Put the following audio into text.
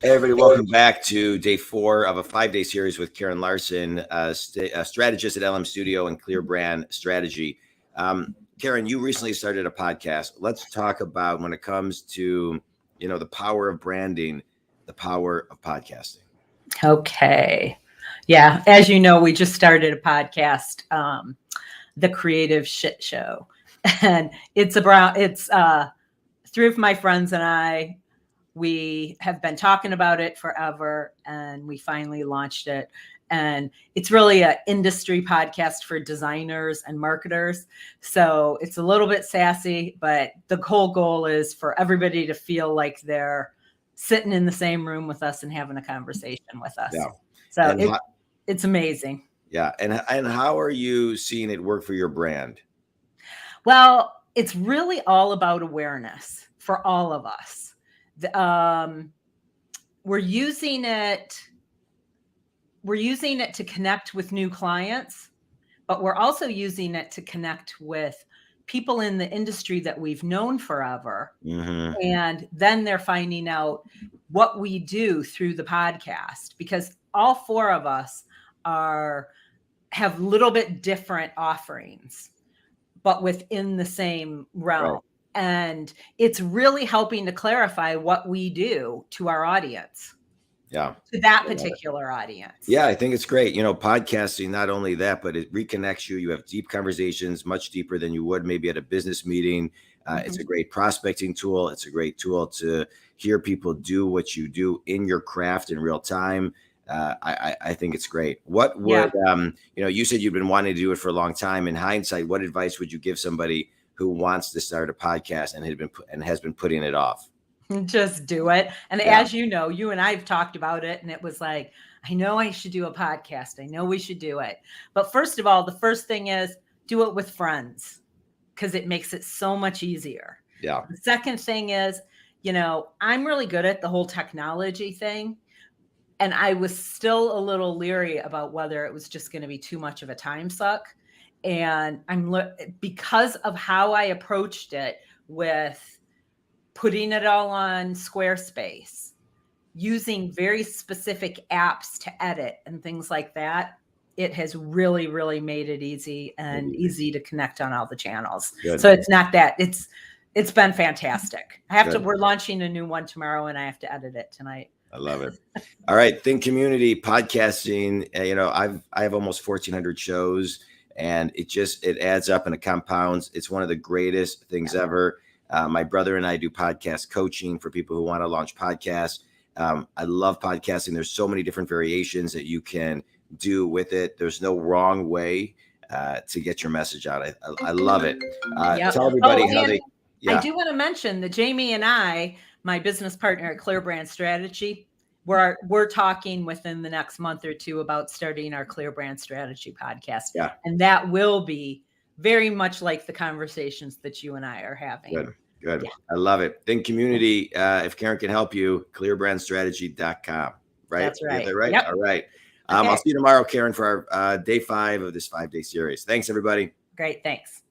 Hey, everybody, welcome back to day 4 of a 5-day series with Karen Larson, a strategist at LM Studio and Clear Brand Strategy. Karen, you recently started a podcast. Let's talk about, when it comes to, the power of branding, the power of podcasting. Okay. Yeah. As you know, we just started a podcast, The Creative Shit Show. And it's 3 of my friends and I, we have been talking about it forever, and we finally launched it. And it's really an industry podcast for designers and marketers. So it's a little bit sassy, but the whole goal is for everybody to feel like they're sitting in the same room with us and having a conversation with us. Yeah. So it's amazing. Yeah. And how are you seeing it work for your brand? Well, it's really all about awareness for all of us. We're using it to connect with new clients, but we're also using it to connect with people in the industry that we've known forever. Mm-hmm. And then they're finding out what we do through the podcast, because all 4 of us have little bit different offerings, but within the same realm. Right. And it's really helping to clarify what we do to our audience. Yeah. To that particular audience. Yeah, I think it's great. Podcasting, not only that, but it reconnects you. You have deep conversations, much deeper than you would maybe at a business meeting. It's a great prospecting tool. It's a great tool to hear people do what you do in your craft in real time. I think it's great. What would, you said you've been wanting to do it for a long time. In hindsight, what advice would you give somebody who wants to start a podcast and has been putting it off? Just do it. And as you know, you and I have talked about it, and it was like, I know I should do a podcast. I know we should do it. But first of all, the first thing is do it with friends, because it makes it so much easier. Yeah. The second thing is, I'm really good at the whole technology thing. And I was still a little leery about whether it was just going to be too much of a time suck. And because of how I approached it with putting it all on Squarespace, using very specific apps to edit and things like that, it has really, really made it easy easy to connect on all the channels. Good. So it's not that it's been fantastic. We're launching a new one tomorrow, and I have to edit it tonight. I love it. All right. Think community podcasting. I have almost 1,400 shows, and it adds up and it compounds. It's one of the greatest things ever. My brother and I do podcast coaching for people who want to launch podcasts. I love podcasting. There's so many different variations that you can do with it. There's no wrong way to get your message out. I love it. Tell everybody how they. Yeah. I do want to mention that Jamie and I, my business partner at Clear Brand Strategy, we're talking within the next month or 2 about starting our Clear Brand Strategy podcast. Yeah. And that will be very much like the conversations that you and I are having. Good. Yeah. I love it. Think community. If Karen can help you, clearbrandstrategy.com. Right? That's right. Is that right? Yep. All right. Okay. I'll see you tomorrow, Karen, for our day 5 of this 5-day series. Thanks, everybody. Great. Thanks.